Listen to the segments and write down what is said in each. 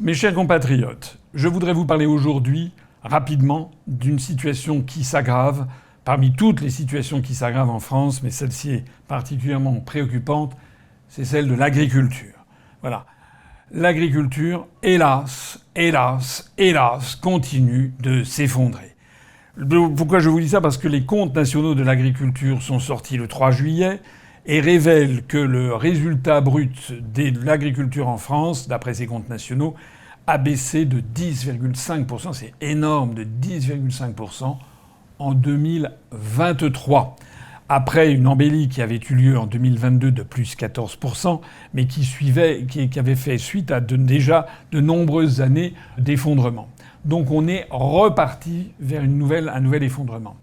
Mes chers compatriotes, je voudrais vous parler aujourd'hui, rapidement, d'une situation qui s'aggrave, parmi toutes les situations qui s'aggravent en France, mais celle-ci est particulièrement préoccupante, c'est celle de l'agriculture. Voilà. L'agriculture, hélas, continue de s'effondrer. Pourquoi je vous dis ça ? Parce que les comptes nationaux de l'agriculture sont sortis le 3 juillet et révèlent que le résultat brut de l'agriculture en France, d'après ces comptes nationaux, a baissé de 10,5%. C'est énorme, de 10,5% en 2023. Après une embellie qui avait eu lieu en 2022 de plus 14%, mais qui avait fait suite à déjà de nombreuses années d'effondrement. Donc on est reparti vers un nouvel effondrement.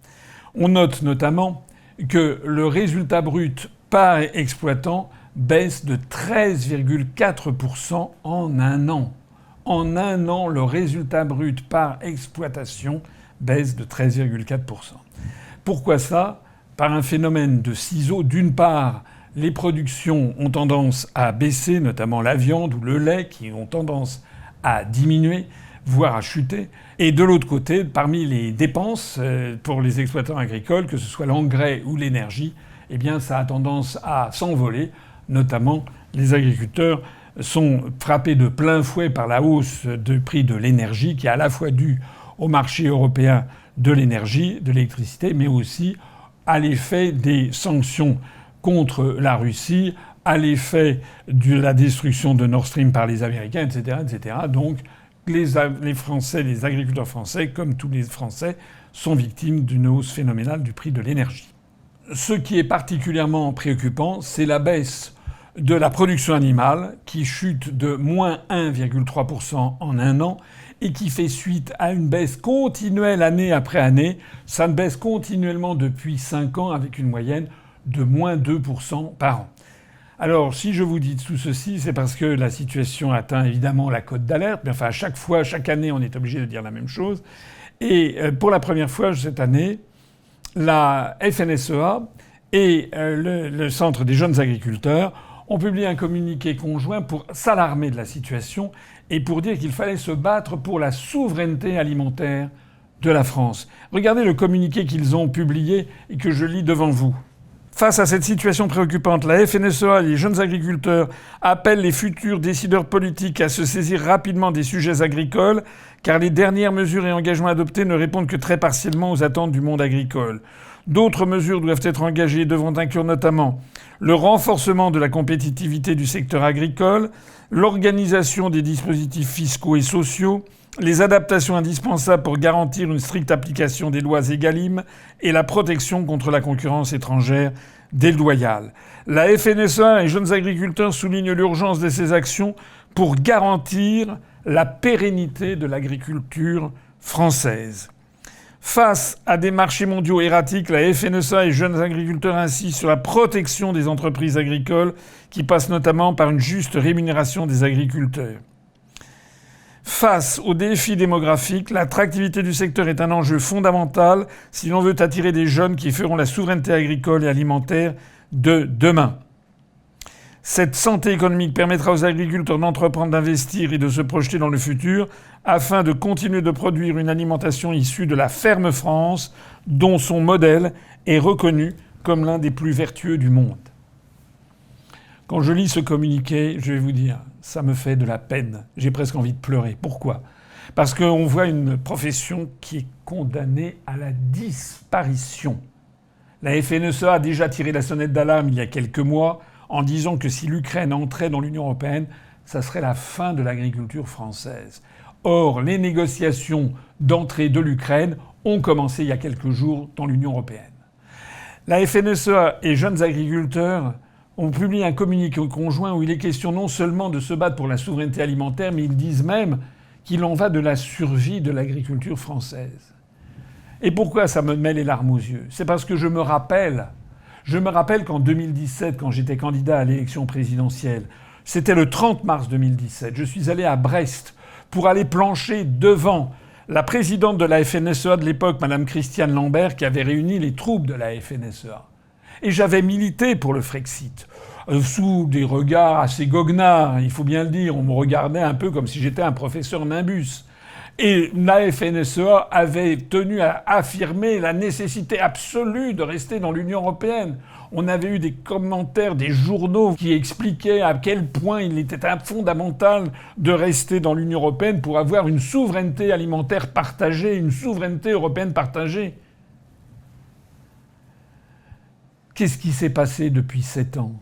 On note notamment que le résultat brut par exploitant baisse de 13,4% en un an. En un an, le résultat brut par exploitation baisse de 13,4%. Pourquoi ça ? Par un phénomène de ciseaux. D'une part, les productions ont tendance à baisser, notamment la viande ou le lait, qui ont tendance à diminuer, voire à chuter. Et de l'autre côté, parmi les dépenses pour les exploitants agricoles, que ce soit l'engrais ou l'énergie, eh bien ça a tendance à s'envoler. Notamment, les agriculteurs sont frappés de plein fouet par la hausse du prix de l'énergie, qui est à la fois due au marché européen de l'énergie, de l'électricité, mais aussi à l'effet des sanctions contre la Russie, à l'effet de la destruction de Nord Stream par les Américains, etc., etc. Donc, les Français, les agriculteurs français, comme tous les Français, sont victimes d'une hausse phénoménale du prix de l'énergie. Ce qui est particulièrement préoccupant, c'est la baisse de la production animale, qui chute de moins 1,3% en un an, et qui fait suite à une baisse continuelle année après année. Ça baisse continuellement depuis 5 ans, avec une moyenne de moins 2% par an. Alors, si je vous dis tout ceci, c'est parce que la situation atteint évidemment la cote d'alerte. Mais enfin, chaque année, on est obligé de dire la même chose. Et pour la première fois cette année, la FNSEA et le Centre des jeunes agriculteurs ont publié un communiqué conjoint pour s'alarmer de la situation et pour dire qu'il fallait se battre pour la souveraineté alimentaire de la France. Regardez le communiqué qu'ils ont publié et que je lis devant vous. Face à cette situation préoccupante, la FNSEA et les jeunes agriculteurs appellent les futurs décideurs politiques à se saisir rapidement des sujets agricoles, car les dernières mesures et engagements adoptés ne répondent que très partiellement aux attentes du monde agricole. D'autres mesures doivent être engagées et devront inclure notamment le renforcement de la compétitivité du secteur agricole, l'organisation des dispositifs fiscaux et sociaux, les adaptations indispensables pour garantir une stricte application des lois Egalim et la protection contre la concurrence étrangère déloyale. La FNSEA et les jeunes agriculteurs soulignent l'urgence de ces actions pour garantir la pérennité de l'agriculture française. Face à des marchés mondiaux erratiques, la FNSEA et les jeunes agriculteurs insistent sur la protection des entreprises agricoles, qui passe notamment par une juste rémunération des agriculteurs. Face aux défis démographiques, l'attractivité du secteur est un enjeu fondamental si l'on veut attirer des jeunes qui feront la souveraineté agricole et alimentaire de demain. Cette santé économique permettra aux agriculteurs d'entreprendre, d'investir et de se projeter dans le futur afin de continuer de produire une alimentation issue de la ferme France, dont son modèle est reconnu comme l'un des plus vertueux du monde. Quand je lis ce communiqué, je vais vous dire, ça me fait de la peine. J'ai presque envie de pleurer. Pourquoi ? Parce qu'on voit une profession qui est condamnée à la disparition. La FNSEA a déjà tiré la sonnette d'alarme il y a quelques mois en disant que si l'Ukraine entrait dans l'Union européenne, ça serait la fin de l'agriculture française. Or, les négociations d'entrée de l'Ukraine ont commencé il y a quelques jours dans l'Union européenne. La FNSEA et jeunes agriculteurs ont publié un communiqué conjoint où il est question non seulement de se battre pour la souveraineté alimentaire, mais ils disent même qu'il en va de la survie de l'agriculture française. Et pourquoi ça me met les larmes aux yeux ? C'est parce que je me rappelle qu'en 2017, quand j'étais candidat à l'élection présidentielle, c'était le 30 mars 2017, je suis allé à Brest pour aller plancher devant la présidente de la FNSEA de l'époque, Madame Christiane Lambert, qui avait réuni les troupes de la FNSEA. Et j'avais milité pour le Frexit. sous des regards assez goguenards, il faut bien le dire. On me regardait un peu comme si j'étais un professeur Nimbus. Et la FNSEA avait tenu à affirmer la nécessité absolue de rester dans l'Union européenne. On avait eu des commentaires des journaux qui expliquaient à quel point il était fondamental de rester dans l'Union européenne pour avoir une souveraineté alimentaire partagée, une souveraineté européenne partagée. Qu'est-ce qui s'est passé depuis 7 ans ?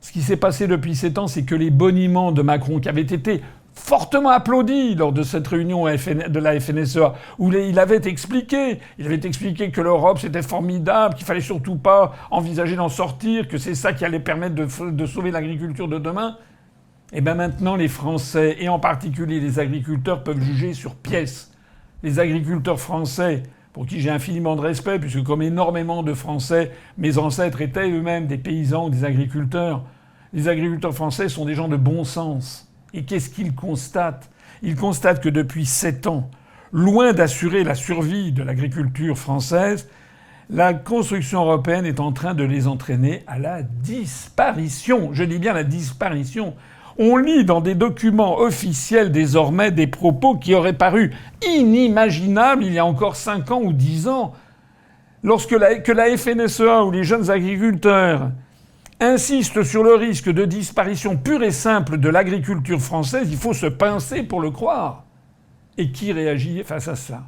Ce qui s'est passé depuis 7 ans, c'est que les boniments de Macron, qui avaient été fortement applaudi lors de cette réunion de la FNSEA, où il avait expliqué que l'Europe c'était formidable, qu'il fallait surtout pas envisager d'en sortir, que c'est ça qui allait permettre de sauver l'agriculture de demain. Et bien maintenant, les Français, et en particulier les agriculteurs, peuvent juger sur pièce. Les agriculteurs français, pour qui j'ai infiniment de respect, puisque comme énormément de Français, mes ancêtres étaient eux-mêmes des paysans ou des agriculteurs. Les agriculteurs français sont des gens de bon sens. Et qu'est-ce qu'ils constatent ? Ils constatent que depuis 7 ans, loin d'assurer la survie de l'agriculture française, la construction européenne est en train de les entraîner à la disparition. Je dis bien la disparition. On lit dans des documents officiels désormais des propos qui auraient paru inimaginables il y a encore 5 ans ou 10 ans. Lorsque la FNSEA ou les jeunes agriculteurs insiste sur le risque de disparition pure et simple de l'agriculture française, il faut se pincer pour le croire. Et qui réagit face à cela ?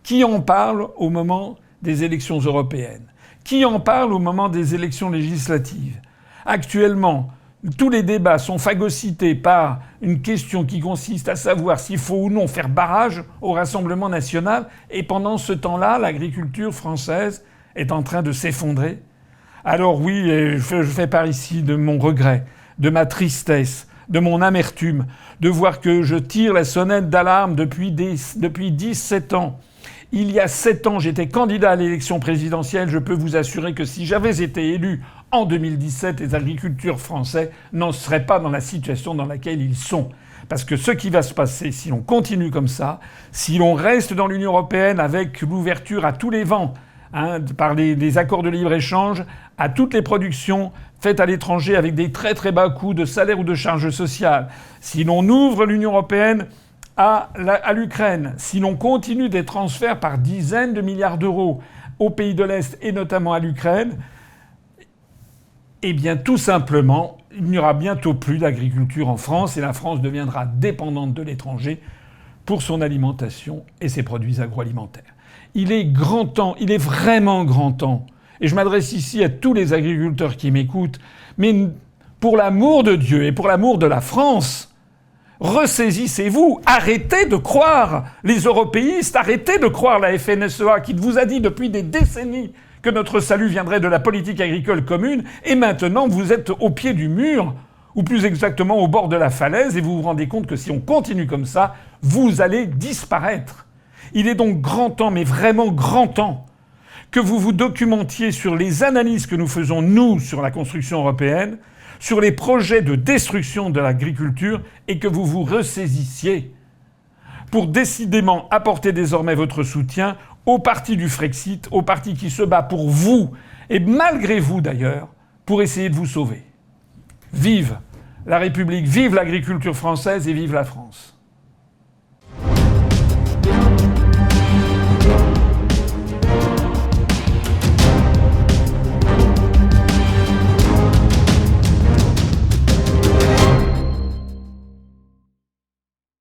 Qui en parle au moment des élections européennes ? Qui en parle au moment des élections législatives ? Actuellement, tous les débats sont phagocytés par une question qui consiste à savoir s'il faut ou non faire barrage au Rassemblement national. Et pendant ce temps-là, l'agriculture française est en train de s'effondrer. Alors oui, je fais part ici de mon regret, de ma tristesse, de mon amertume, de voir que je tire la sonnette d'alarme depuis 17 ans. Il y a 7 ans, j'étais candidat à l'élection présidentielle. Je peux vous assurer que si j'avais été élu en 2017, les agriculteurs français n'en seraient pas dans la situation dans laquelle ils sont. Parce que ce qui va se passer, si l'on continue comme ça, si l'on reste dans l'Union européenne avec l'ouverture à tous les vents, par les accords de libre-échange, à toutes les productions faites à l'étranger avec des très très bas coûts de salaire ou de charges sociales. Si l'on ouvre l'Union européenne à l'Ukraine, si l'on continue des transferts par dizaines de milliards d'euros aux pays de l'Est et notamment à l'Ukraine, eh bien tout simplement, il n'y aura bientôt plus d'agriculture en France et la France deviendra dépendante de l'étranger pour son alimentation et ses produits agroalimentaires. Il est grand temps, il est vraiment grand temps, et je m'adresse ici à tous les agriculteurs qui m'écoutent, mais pour l'amour de Dieu et pour l'amour de la France, ressaisissez-vous, arrêtez de croire les européistes, arrêtez de croire la FNSEA qui vous a dit depuis des décennies que notre salut viendrait de la politique agricole commune, et maintenant vous êtes au pied du mur, ou plus exactement au bord de la falaise, et vous vous rendez compte que si on continue comme ça, vous allez disparaître. Il est donc grand temps, mais vraiment grand temps, que vous vous documentiez sur les analyses que nous faisons, nous, sur la construction européenne, sur les projets de destruction de l'agriculture, et que vous vous ressaisissiez pour décidément apporter désormais votre soutien au parti du Frexit, au parti qui se bat pour vous, et malgré vous d'ailleurs, pour essayer de vous sauver. Vive la République, vive l'agriculture française et vive la France.